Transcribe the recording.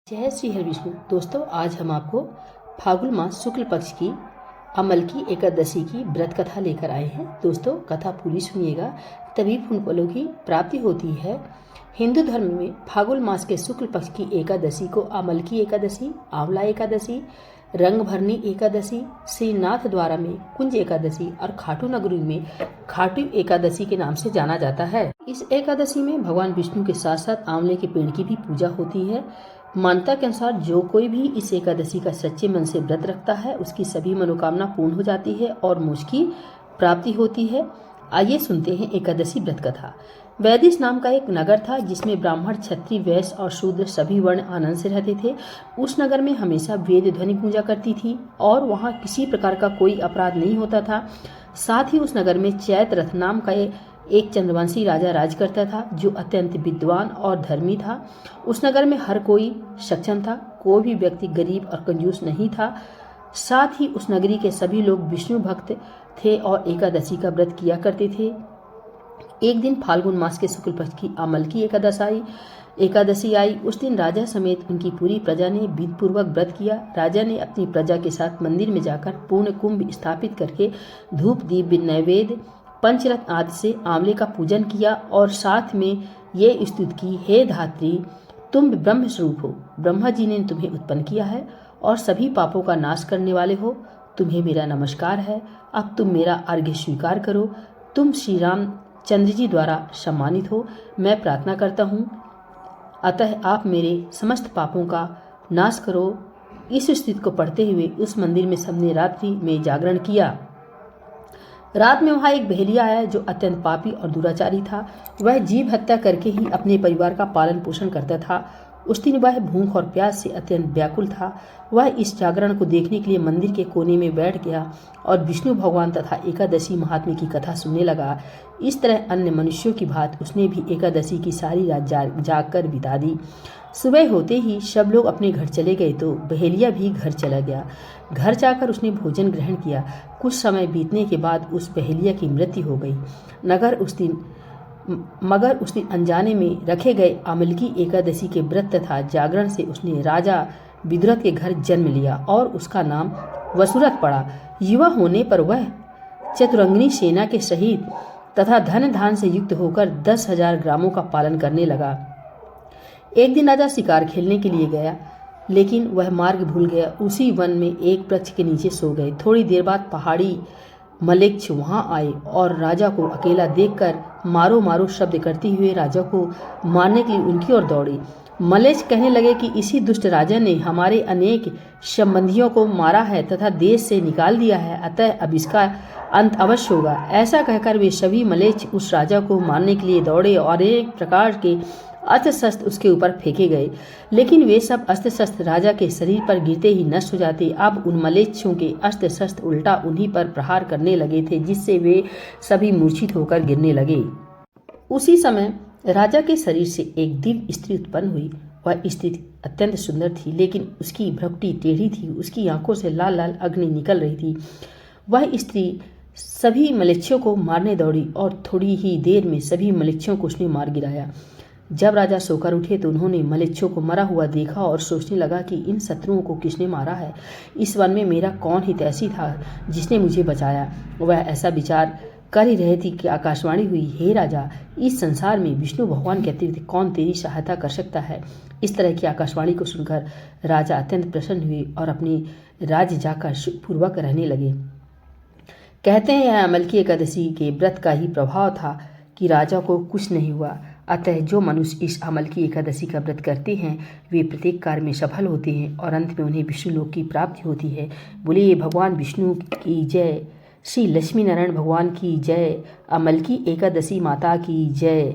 जय श्री हरि विष्णु। दोस्तों, आज हम आपको फाल्गुन मास शुक्ल पक्ष की अमल की एकादशी की व्रत कथा लेकर आए हैं। दोस्तों, कथा पूरी सुनिएगा, तभी पुण्य फलों की प्राप्ति होती है। हिंदू धर्म में फाल्गुन मास के शुक्ल पक्ष की एकादशी को अमल की एकादशी, आंवला एकादशी, रंग भरनी एकादशी, श्रीनाथ द्वारा में कुंज एकादशी और खाटू नगरी में खाटू एकादशी के नाम से जाना जाता है। इस एकादशी में भगवान विष्णु के साथ साथ आंवले के पेड़ की भी पूजा होती है। मान्यता के अनुसार जो कोई भी इस एकादशी का सच्चे मन से व्रत रखता है, उसकी सभी मनोकामना पूर्ण हो जाती है और मोक्ष की प्राप्ति होती है। आइए सुनते हैं एकादशी व्रत कथा। वैदिश नाम का एक नगर था जिसमें ब्राह्मण, क्षत्रिय, वैश्य और शूद्र सभी वर्ण आनंद से रहते थे। उस नगर में हमेशा वेद ध्वनि गूंजा करती थी और वहाँ किसी प्रकार का कोई अपराध नहीं होता था। साथ ही उस नगर में चैत्र रथ नाम का एक चंद्रवंशी राजा राज करता था जो अत्यंत विद्वान और धर्मी था। उस नगर में हर कोई सक्षम था, कोई भी व्यक्ति गरीब और कंजूस नहीं था। साथ ही उस नगरी के सभी लोग विष्णु भक्त थे और एकादशी का व्रत किया करते थे। एक दिन फाल्गुन मास के शुक्ल पक्ष की अमल की एकादशी आई। उस दिन राजा समेत उनकी पूरी प्रजा ने विधि पूर्वक व्रत किया। राजा ने अपनी प्रजा के साथ मंदिर में जाकर पूर्ण कुंभ स्थापित करके धूप, दीप, नैवेद्य, पंचरत्न आदि से आंवले का पूजन किया और साथ में ये स्तुति की, हे धात्री, तुम ब्रह्म स्वरूप हो। ब्रह्मा जी ने तुम्हें उत्पन्न किया है और सभी पापों का नाश करने वाले हो। तुम्हें मेरा नमस्कार है। अब तुम मेरा अर्घ्य स्वीकार करो। तुम श्री राम चंद्र जी द्वारा सम्मानित हो। मैं प्रार्थना करता हूँ, अतः आप मेरे समस्त पापों का नाश करो। इस स्तुति को पढ़ते हुए उस मंदिर में सबने रात्रि में जागरण किया। रात में वहाँ एक बहेलिया आया जो अत्यंत पापी और दुराचारी था। वह जीव हत्या करके ही अपने परिवार का पालन पोषण करता था। उस दिन वह भूख और प्यास से अत्यंत व्याकुल था। वह इस जागरण को देखने के लिए मंदिर के कोने में बैठ गया और विष्णु भगवान तथा एकादशी महात्म्य की कथा सुनने लगा। इस तरह अन्य मनुष्यों की भांति उसने भी एकादशी की सारी रात जाग कर बिता दी। सुबह होते ही सब लोग अपने घर चले गए तो बहेलिया भी घर चला गया। घर जाकर उसने भोजन ग्रहण किया। कुछ समय बीतने के बाद उस बहेलिया की मृत्यु हो गई। मगर उस दिन अनजाने में रखे गए अमल की एकादशी के व्रत तथा जागरण से उसने राजा विदुरथ के घर जन्म लिया और उसका नाम वसुरथ पड़ा। युवा होने पर वह चतुरंगिनी सेना के सहित तथा धन धान से युक्त होकर 10,000 ग्रामों का पालन करने लगा। एक दिन राजा शिकार खेलने के लिए गया, लेकिन वह मार्ग भूल गया। उसी वन में एक वृक्ष के नीचे सो गए। थोड़ी देर बाद पहाड़ी मलेच्छ वहां आए और राजा को अकेला देखकर मारो मारो शब्द करते हुए राजा को मारने के लिए उनकी ओर दौड़े। मलेच्छ कहने लगे कि इसी दुष्ट राजा ने हमारे अनेक संबंधियों को मारा है तथा देश से निकाल दिया है, अतः अब इसका अंत अवश्य होगा। ऐसा कहकर वे सभी मलेच्छ उस राजा को मारने के लिए दौड़े और एक प्रकार के अस्त्र शस्त्र उसके ऊपर फेंके गए, लेकिन वे सब अस्त्र शस्त्र राजा के शरीर पर गिरते ही नष्ट हो जाते। अब उन मलेच्छों के अस्त्र शस्त्र उल्टा उन्हीं पर प्रहार करने लगे थे, जिससे वे सभी मूर्छित होकर गिरने लगे। उसी समय राजा के शरीर से एक दिव्य स्त्री उत्पन्न हुई। वह स्त्री अत्यंत सुंदर थी, लेकिन उसकी भ्रुकुटी टेढ़ी थी। उसकी आंखों से लाल लाल अग्नि निकल रही थी। वह स्त्री सभी मलेच्छों को मारने दौड़ी और थोड़ी ही देर में सभी मलेच्छों को उसने मार गिराया। जब राजा सोकर उठे तो उन्होंने मलेच्छों को मरा हुआ देखा और सोचने लगा कि इन शत्रुओं को किसने मारा है। इस वन में मेरा कौन हितैषी था जिसने मुझे बचाया। वह ऐसा विचार कर ही रहे थे कि आकाशवाणी हुई, हे राजा, इस संसार में विष्णु भगवान के अतिरिक्त कौन तेरी सहायता कर सकता है। इस तरह की आकाशवाणी को सुनकर राजा अत्यंत प्रसन्न हुए और अपने राज्य जाकर सुखपूर्वक रहने लगे। कहते हैं यह अमल की एकादशी के व्रत का ही प्रभाव था कि राजा को कुछ नहीं हुआ। अतः जो मनुष्य इस अमल की एकादशी का व्रत करते हैं वे प्रत्येक कार्य में सफल होते हैं और अंत में उन्हें विष्णु लोक की प्राप्ति होती है। बोलिए भगवान विष्णु की जय। श्री लक्ष्मी नारायण भगवान की जय। अमल की एकादशी माता की जय।